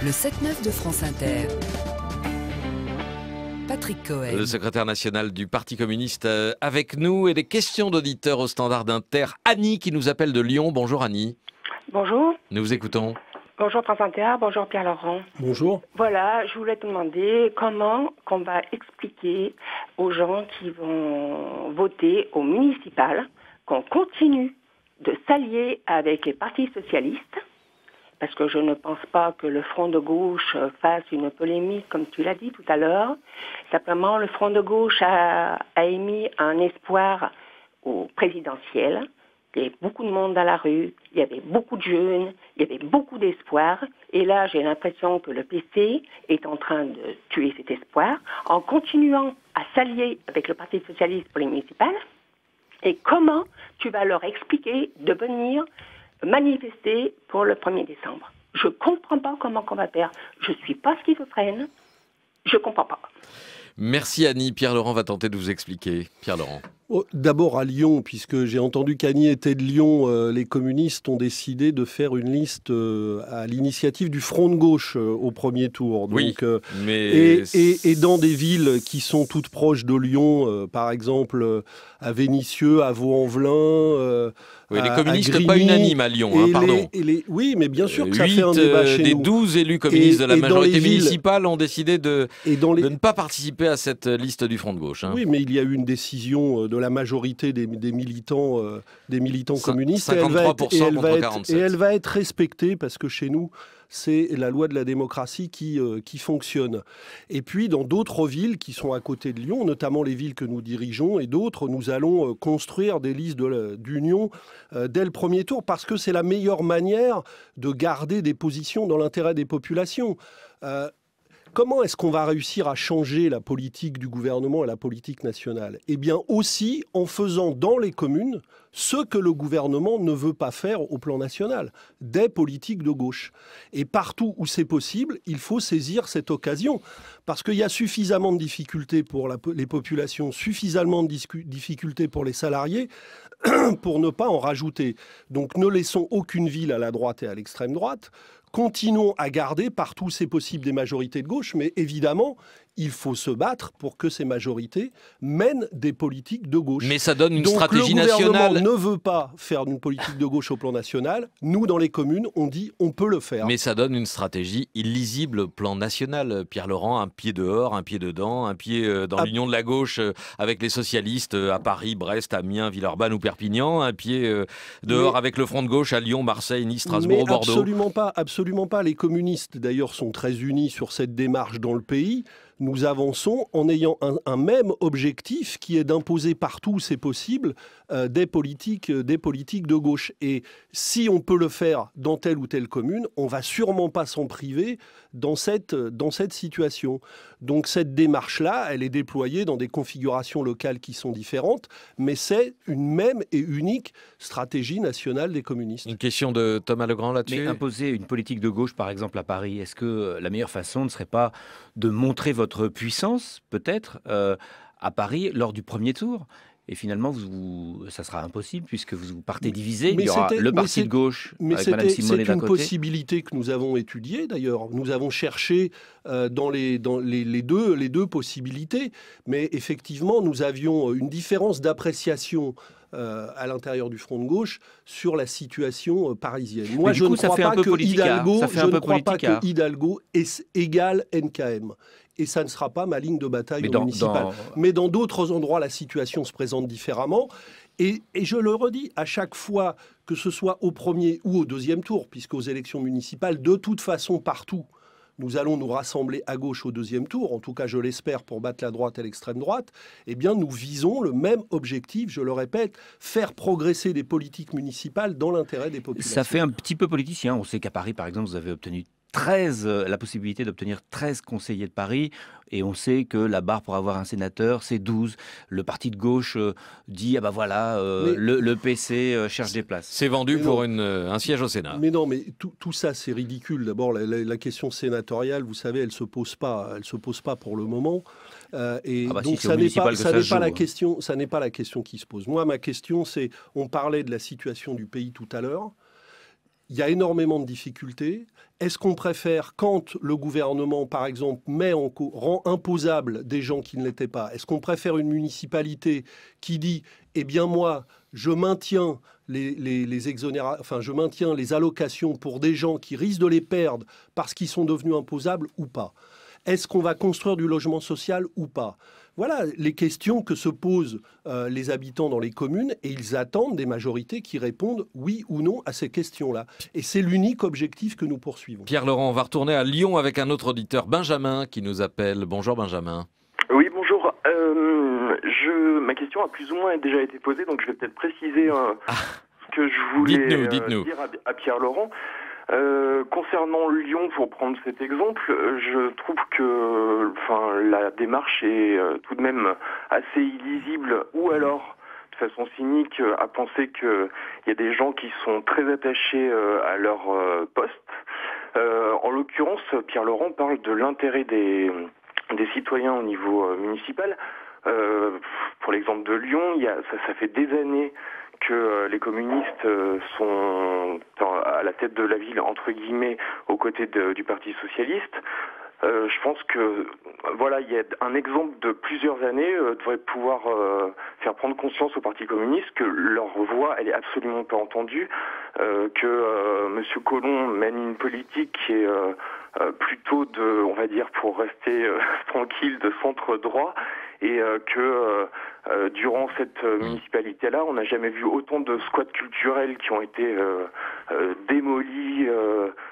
Le 7-9 de France Inter. Patrick Cohen. Le secrétaire national du Parti communiste avec nous et des questions d'auditeurs au standard d'Inter. Annie qui nous appelle de Lyon. Bonjour Annie. Bonjour. Nous vous écoutons. Bonjour France Inter, bonjour Pierre-Laurent. Bonjour. Voilà, je voulais te demander comment qu'on va expliquer aux gens qui vont voter au municipal qu'on continue de s'allier avec les partis socialistes, parce que je ne pense pas que le Front de gauche fasse une polémique comme tu l'as dit tout à l'heure. Simplement, le Front de gauche a émis un espoir au présidentiel. Il y avait beaucoup de monde dans la rue, il y avait beaucoup de jeunes, il y avait beaucoup d'espoir. Et là, j'ai l'impression que le PC est en train de tuer cet espoir en continuant à s'allier avec le Parti socialiste pour les municipales. Et comment tu vas leur expliquer de venir manifester pour le 1er décembre? Je ne comprends pas comment on va faire. Je ne suis pas schizophrène. Je ne comprends pas. Merci Annie. Pierre-Laurent va tenter de vous expliquer. Pierre-Laurent. D'abord à Lyon, puisque j'ai entendu qu'Annie était de Lyon, les communistes ont décidé de faire une liste à l'initiative du Front de gauche au premier tour. Donc, oui, mais... et dans des villes qui sont toutes proches de Lyon, par exemple à Vénissieux, à Vaux-en-Velin, oui, les à communistes Grigny, pas unanimes à Lyon, pardon. Oui, mais bien sûr que ça fait un débat chez des nous. 12 élus communistes de la majorité municipale ont décidé de ne pas participer à cette liste du Front de gauche. Oui, mais il y a eu une décision de la majorité des militants communistes. 53% contre 47%. Et elle va être respectée parce que chez nous, c'est la loi de la démocratie qui fonctionne. Et puis, dans d'autres villes qui sont à côté de Lyon, notamment les villes que nous dirigeons et d'autres, nous allons construire des listes d'union dès le premier tour parce que c'est la meilleure manière de garder des positions dans l'intérêt des populations. Comment est-ce qu'on va réussir à changer la politique du gouvernement et la politique nationale? Eh bien aussi en faisant dans les communes ce que le gouvernement ne veut pas faire au plan national, des politiques de gauche. Et partout où c'est possible, il faut saisir cette occasion. Parce qu'il y a suffisamment de difficultés pour les populations, suffisamment de difficultés pour les salariés, pour ne pas en rajouter. Donc ne laissons aucune ville à la droite et à l'extrême droite. Continuons à garder partout où c'est possible des majorités de gauche, mais évidemment, il faut se battre pour que ces majorités mènent des politiques de gauche. Mais ça donne une stratégie nationale. Le gouvernement ne veut pas faire une politique de gauche au plan national. Nous, dans les communes, on dit on peut le faire. Mais ça donne une stratégie illisible au plan national. Pierre-Laurent, un pied dehors, un pied dedans, un pied dans l'union de la gauche avec les socialistes à Paris, Brest, Amiens, Villeurbanne ou Perpignan, un pied dehors avec le Front de gauche à Lyon, Marseille, Nice, Strasbourg, ou Bordeaux. Absolument pas. Les communistes, d'ailleurs, sont très unis sur cette démarche dans le pays. Nous avançons en ayant un même objectif qui est d'imposer partout où c'est possible des politiques de gauche. Et si on peut le faire dans telle ou telle commune, on ne va sûrement pas s'en priver dans cette situation. Donc cette démarche-là, elle est déployée dans des configurations locales qui sont différentes, mais c'est une même et unique stratégie nationale des communistes. Une question de Thomas Legrand là-dessus. Mais imposer une politique de gauche, par exemple, à Paris, est-ce que la meilleure façon ne serait pas de montrer votre puissance, peut-être, à Paris lors du premier tour? Et finalement, ça sera impossible puisque vous partez divisé. Il y aura le parti de gauche avec Mme Simonet d'un côté. C'est une possibilité que nous avons étudiée d'ailleurs. Nous avons cherché dans les deux possibilités. Mais effectivement, nous avions une différence d'appréciation à l'intérieur du Front de gauche sur la situation parisienne. Moi, je ne crois pas que Hidalgo égale NKM. Et ça ne sera pas ma ligne de bataille municipale. Mais dans d'autres endroits, la situation se présente différemment. Et je le redis, à chaque fois, que ce soit au premier ou au deuxième tour, puisqu'aux élections municipales, de toute façon, partout, nous allons nous rassembler à gauche au deuxième tour, en tout cas je l'espère pour battre la droite et l'extrême droite, eh bien nous visons le même objectif, je le répète, faire progresser des politiques municipales dans l'intérêt des populations. Ça fait un petit peu politicien. On sait qu'à Paris, par exemple, vous avez obtenu la possibilité d'obtenir 13 conseillers de Paris, et on sait que la barre pour avoir un sénateur, c'est 12. Le parti de gauche dit, le PC cherche des places. C'est vendu pour un siège au Sénat. Mais non, mais tout ça, c'est ridicule. D'abord, la question sénatoriale, vous savez, elle se pose pas pour le moment. Donc, ça n'est pas la question qui se pose. Moi, ma question, c'est, on parlait de la situation du pays tout à l'heure. il y a énormément de difficultés. Est-ce qu'on préfère, quand le gouvernement, par exemple, rend imposable des gens qui ne l'étaient pas, est-ce qu'on préfère une municipalité qui dit « Eh bien moi, je maintiens je maintiens les allocations pour des gens qui risquent de les perdre parce qu'ils sont devenus imposables ou pas ? Est-ce qu'on va construire du logement social ou pas ? » Voilà les questions que se posent les habitants dans les communes, et ils attendent des majorités qui répondent oui ou non à ces questions-là. Et c'est l'unique objectif que nous poursuivons. Pierre Laurent, on va retourner à Lyon avec un autre auditeur, Benjamin, qui nous appelle. Bonjour Benjamin. Oui, bonjour. Ma question a plus ou moins déjà été posée, donc je vais peut-être préciser ce que je voulais dire à Pierre Laurent. Concernant Lyon, pour prendre cet exemple, je trouve que la démarche est tout de même assez illisible, ou alors de façon cynique à penser qu'il y a des gens qui sont très attachés à leur poste. En l'occurrence, Pierre Laurent parle de l'intérêt des citoyens au niveau municipal. Pour l'exemple de Lyon, ça fait des années que les communistes sont à la tête de la ville, entre guillemets, aux côtés du Parti socialiste. Je pense que il y a un exemple de plusieurs années devrait pouvoir faire prendre conscience au Parti communiste que leur voix, elle est absolument pas entendue, que Monsieur Collomb mène une politique qui est plutôt on va dire, pour rester tranquille, de centre droit, et que durant cette municipalité-là, on n'a jamais vu autant de squats culturels qui ont été démolis,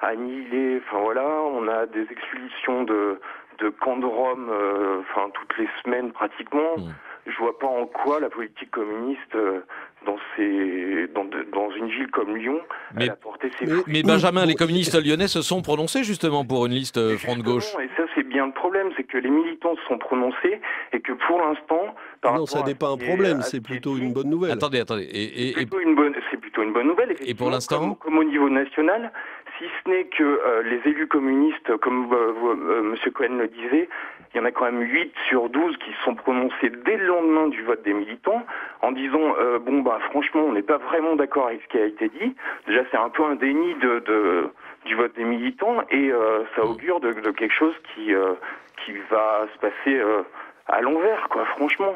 annihilés. On a des expulsions de camps de Rome, toutes les semaines pratiquement. Je vois pas en quoi la politique communiste dans une ville comme Lyon, elle a porté ses fruits. Mais Benjamin, les communistes lyonnais se sont prononcés justement pour une liste front de gauche. Et ça, c'est bien le problème, c'est que les militants se sont prononcés et que pour l'instant... Non, ça n'est pas un problème, c'est plutôt une bonne nouvelle. Attendez. C'est plutôt une bonne nouvelle, effectivement. Et pour l'instant, comme au niveau national, si ce n'est que les élus communistes, comme M. Cohen le disait, il y en a quand même 8 sur 12 qui se sont prononcés dès le lendemain du vote des militants en disant franchement, on n'est pas vraiment d'accord avec ce qui a été dit. Déjà, c'est un peu un déni du vote des militants, et ça augure de quelque chose qui va se passer à l'envers, franchement.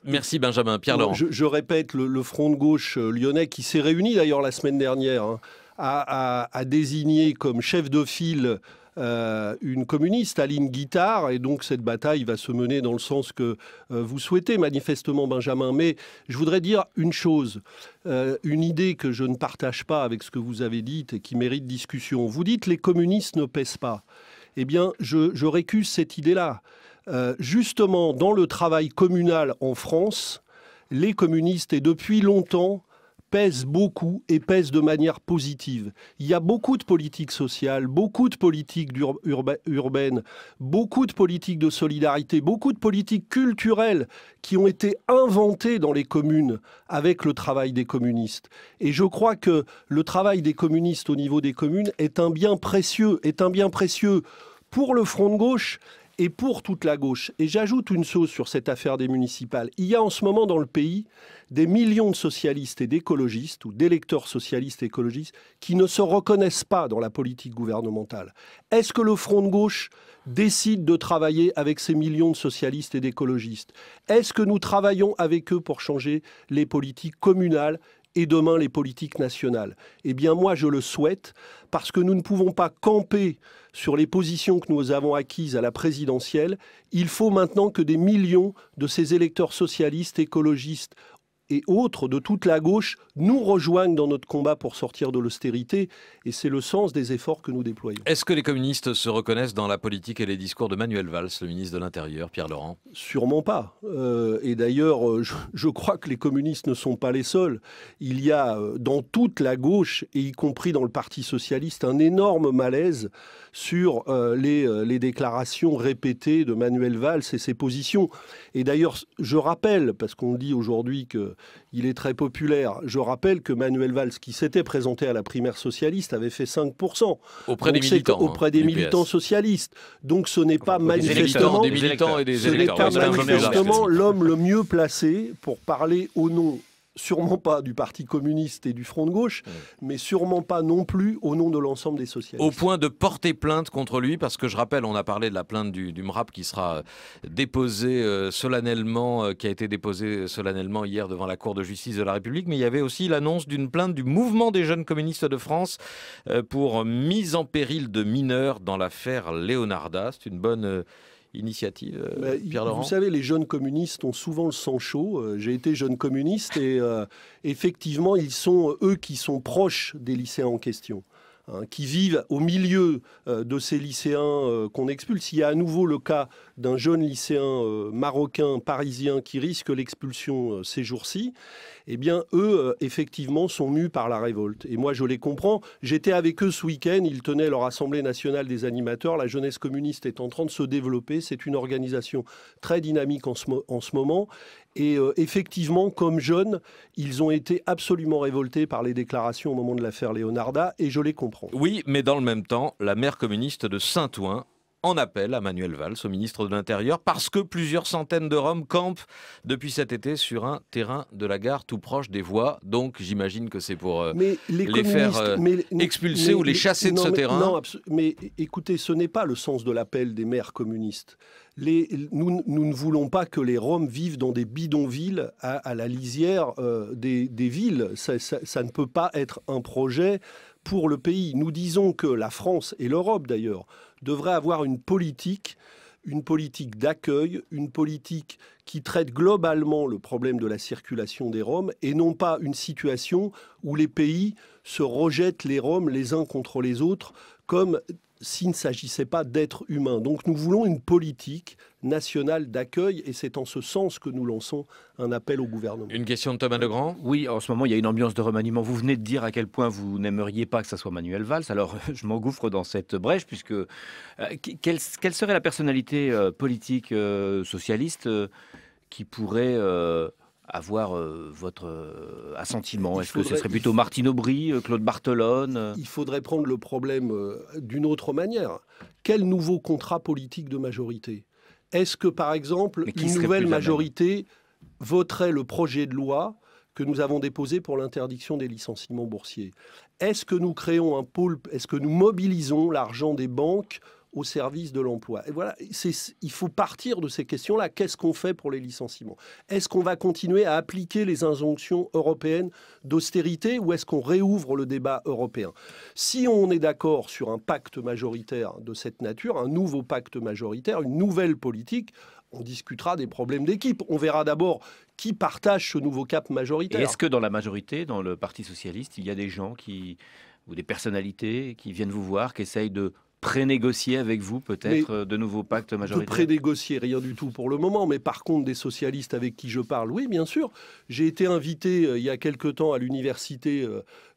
Merci Benjamin. Pierre Laurent. Je répète, le front de gauche lyonnais, qui s'est réuni d'ailleurs la semaine dernière, a désigné comme chef de file une communiste, Aline Guittard, et donc cette bataille va se mener dans le sens que vous souhaitez manifestement, Benjamin. Mais je voudrais dire une chose, une idée que je ne partage pas avec ce que vous avez dit et qui mérite discussion. Vous dites les communistes ne pèsent pas. Eh bien, je récuse cette idée-là. Justement, dans le travail communal en France, les communistes, et depuis longtemps, pèsent beaucoup et pèsent de manière positive. Il y a beaucoup de politiques sociales, beaucoup de politiques urbaines, beaucoup de politiques de solidarité, beaucoup de politiques culturelles qui ont été inventées dans les communes avec le travail des communistes. Et je crois que le travail des communistes au niveau des communes est un bien précieux pour le front de gauche et pour toute la gauche. Et j'ajoute une chose sur cette affaire des municipales. Il y a en ce moment dans le pays des millions de socialistes et d'écologistes, ou d'électeurs socialistes et écologistes, qui ne se reconnaissent pas dans la politique gouvernementale. Est-ce que le front de gauche décide de travailler avec ces millions de socialistes et d'écologistes ? Est-ce que nous travaillons avec eux pour changer les politiques communales et demain les politiques nationales? Eh bien moi je le souhaite, parce que nous ne pouvons pas camper sur les positions que nous avons acquises à la présidentielle. Il faut maintenant que des millions de ces électeurs socialistes, écologistes et autres de toute la gauche nous rejoignent dans notre combat pour sortir de l'austérité, et c'est le sens des efforts que nous déployons. Est-ce que les communistes se reconnaissent dans la politique et les discours de Manuel Valls, le ministre de l'Intérieur, Pierre Laurent ? Sûrement pas. Et d'ailleurs, je crois que les communistes ne sont pas les seuls. Il y a dans toute la gauche, et y compris dans le Parti socialiste, un énorme malaise sur les déclarations répétées de Manuel Valls et ses positions. Et d'ailleurs, je rappelle, parce qu'on dit aujourd'hui qu'il est très populaire, je rappelle que Manuel Valls, qui s'était présenté à la primaire socialiste, avait fait 5%. Auprès des militants. Auprès des militants socialistes. Donc ce n'est pas manifestement... Des militants et des ce n'est électeurs. pas manifestement l'homme le mieux placé pour parler au nom sûrement pas du Parti communiste et du Front de gauche, mais sûrement pas non plus au nom de l'ensemble des socialistes. Au point de porter plainte contre lui, parce que je rappelle, on a parlé de la plainte du MRAP qui sera déposée solennellement, qui a été déposée solennellement hier devant la Cour de justice de la République, mais il y avait aussi l'annonce d'une plainte du mouvement des jeunes communistes de France pour mise en péril de mineurs dans l'affaire Leonarda. C'est une bonne initiative, Pierre-Laurent. Vous savez, les jeunes communistes ont souvent le sang chaud. J'ai été jeune communiste et effectivement, ils sont eux qui sont proches des lycéens en question, qui vivent au milieu de ces lycéens qu'on expulse. Il y a à nouveau le cas d'un jeune lycéen marocain, parisien, qui risque l'expulsion ces jours-ci. Eh bien, eux, effectivement, sont mus par la révolte. Et moi, je les comprends. J'étais avec eux ce week-end. Ils tenaient leur Assemblée nationale des animateurs. La jeunesse communiste est en train de se développer. C'est une organisation très dynamique en ce moment. Et effectivement, comme jeunes, ils ont été absolument révoltés par les déclarations au moment de l'affaire Leonarda. Et je les comprends. Oui, mais dans le même temps, la maire communiste de Saint-Ouen en appelle à Manuel Valls, au ministre de l'Intérieur, parce que plusieurs centaines de Roms campent depuis cet été sur un terrain de la gare tout proche des voies. Donc j'imagine que c'est pour les faire expulser ou les chasser de ce terrain. Non, mais écoutez, ce n'est pas le sens de l'appel des maires communistes. Nous ne voulons pas que les Roms vivent dans des bidonvilles à la lisière des villes. Ça ne peut pas être un projet pour le pays. Nous disons que la France et l'Europe d'ailleurs devraient avoir une politique d'accueil, une politique qui traite globalement le problème de la circulation des Roms et non pas une situation où les pays se rejettent les Roms les uns contre les autres comme s'il ne s'agissait pas d'êtres humains. Donc nous voulons une politique nationale d'accueil et c'est en ce sens que nous lançons un appel au gouvernement. Une question de Thomas Legrand ? Oui, en ce moment, il y a une ambiance de remaniement. Vous venez de dire à quel point vous n'aimeriez pas que ça soit Manuel Valls. Alors, je m'engouffre dans cette brèche puisque quelle serait la personnalité politique socialiste qui pourrait avoir votre assentiment? Est-ce que ce serait plutôt Martine Aubry, Claude Barthelone? Il faudrait prendre le problème d'une autre manière. Quel nouveau contrat politique de majorité? Est-ce que, par exemple, une nouvelle majorité voterait le projet de loi que nous avons déposé pour l'interdiction des licenciements boursiers? Est-ce que nous créons un pôle? Est-ce que nous mobilisons l'argent des banques au service de l'emploi? Et voilà, il faut partir de ces questions-là. Qu'est-ce qu'on fait pour les licenciements? Est-ce qu'on va continuer à appliquer les injonctions européennes d'austérité ou est-ce qu'on réouvre le débat européen? Si on est d'accord sur un pacte majoritaire de cette nature, un nouveau pacte majoritaire, une nouvelle politique, on discutera des problèmes d'équipe. On verra d'abord qui partage ce nouveau cap majoritaire. Et est-ce que dans la majorité, dans le Parti socialiste, il y a des gens ou des personnalités qui viennent vous voir, qui essayent de prénégocier avec vous peut-être de nouveaux pactes majoritaires? De prénégocier, rien du tout pour le moment. Mais par contre, des socialistes avec qui je parle, oui, bien sûr. J'ai été invité il y a quelque temps à l'université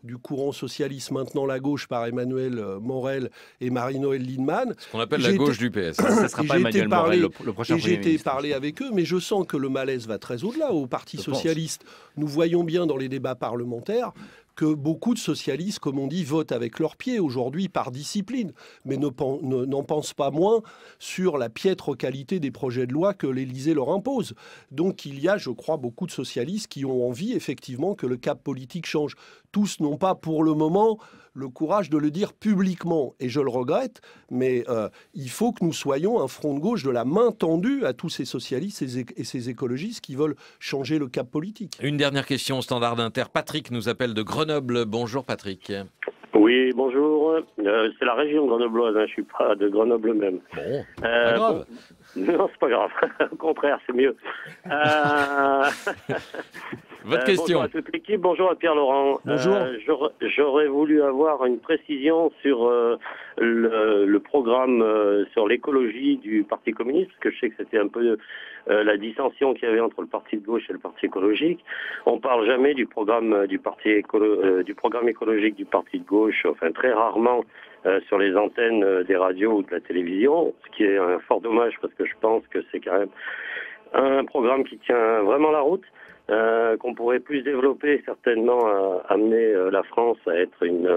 du courant socialiste, maintenant la gauche, par Emmanuel Morel et Marie-Noëlle Lienemann. Ce qu'on appelle la gauche du PS. Ça ne sera pas Emmanuel Morel, le prochain Premier ministre. J'ai été parler avec eux, mais je sens que le malaise va très au-delà. Au Parti socialiste, nous voyons bien dans les débats parlementaires que beaucoup de socialistes, comme on dit, votent avec leurs pieds aujourd'hui par discipline, mais n'en pensent pas moins sur la piètre qualité des projets de loi que l'Élysée leur impose. Donc il y a, je crois, beaucoup de socialistes qui ont envie effectivement que le cap politique change. Tous n'ont pas pour le moment le courage de le dire publiquement, et je le regrette, mais il faut que nous soyons un front de gauche de la main tendue à tous ces socialistes et ces écologistes qui veulent changer le cap politique. Une dernière question au Standard Inter. Patrick nous appelle de Grenoble. Bonjour Patrick. Oui, bonjour. C'est la région grenobloise, je ne suis pas de Grenoble même. Bon, pas grave. Non, c'est pas grave. Au contraire, c'est mieux. Votre question. Bonjour à toute l'équipe, bonjour à Pierre-Laurent. Bonjour. J'aurais voulu avoir une précision sur le programme sur l'écologie du Parti communiste, parce que je sais que c'était un peu la dissension qu'il y avait entre le Parti de gauche et le Parti écologique. On parle jamais du programme du programme écologique du Parti de gauche, enfin très rarement sur les antennes des radios ou de la télévision, ce qui est un fort dommage parce que je pense que c'est quand même un programme qui tient vraiment la route. Qu'on pourrait plus développer, certainement amener la France à être une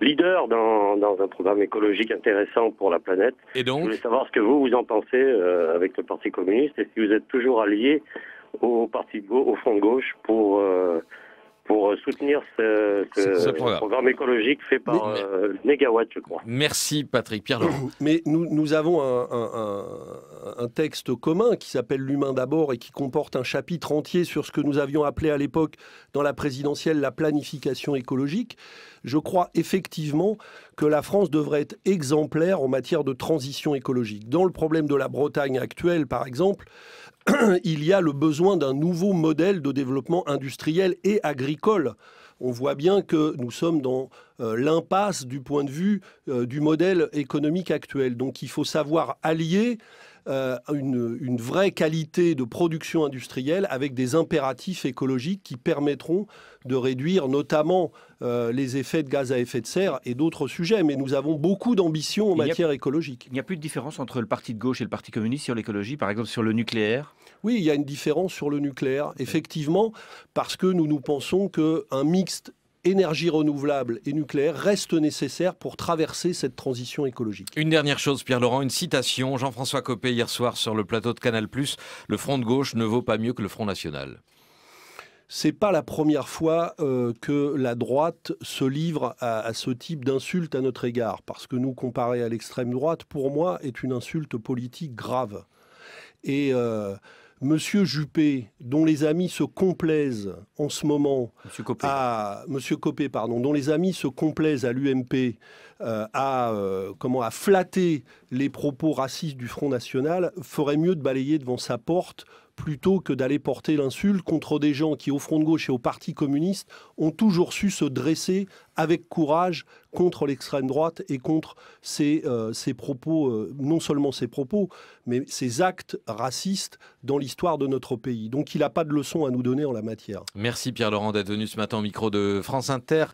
leader dans un programme écologique intéressant pour la planète. Et donc, je voulais savoir ce que vous en pensez avec le Parti communiste et si vous êtes toujours allié au Front de Gauche pour soutenir ce programme écologique fait par Négawatt, je crois. Merci Patrick. Pierre Laurent. Mais nous avons un texte commun qui s'appelle L'humain d'abord et qui comporte un chapitre entier sur ce que nous avions appelé à l'époque dans la présidentielle la planification écologique. Je crois effectivement que la France devrait être exemplaire en matière de transition écologique. Dans le problème de la Bretagne actuelle, par exemple, il y a le besoin d'un nouveau modèle de développement industriel et agricole. On voit bien que nous sommes dans l'impasse du point de vue du modèle économique actuel. Donc il faut savoir allier une vraie qualité de production industrielle avec des impératifs écologiques qui permettront de réduire notamment les effets de gaz à effet de serre et d'autres sujets. Mais nous avons beaucoup d'ambition en matière écologique. Il n'y a plus de différence entre le parti de gauche et le parti communiste sur l'écologie, par exemple sur le nucléaire ? Oui, il y a une différence sur le nucléaire, effectivement, parce que nous pensons qu'un mixte énergie renouvelable et nucléaire reste nécessaire pour traverser cette transition écologique. Une dernière chose, Pierre Laurent, une citation. Jean-François Copé, hier soir, sur le plateau de Canal+, le Front de gauche ne vaut pas mieux que le Front national. C'est pas la première fois que la droite se livre à ce type d'insulte à notre égard, parce que nous comparer à l'extrême droite, pour moi, est une insulte politique grave. Et Monsieur Juppé, dont les amis se complaisent en ce moment Monsieur Copé, dont les amis se complaisent à l'UMP à flatter les propos racistes du Front National, ferait mieux de balayer devant sa porte plutôt que d'aller porter l'insulte contre des gens qui, au Front de gauche et au Parti communiste, ont toujours su se dresser avec courage contre l'extrême droite et contre ces propos, non seulement ces propos, mais ces actes racistes dans l'histoire de notre pays. Donc il n'a pas de leçon à nous donner en la matière. Merci Pierre Laurent d'être venu ce matin au micro de France Inter.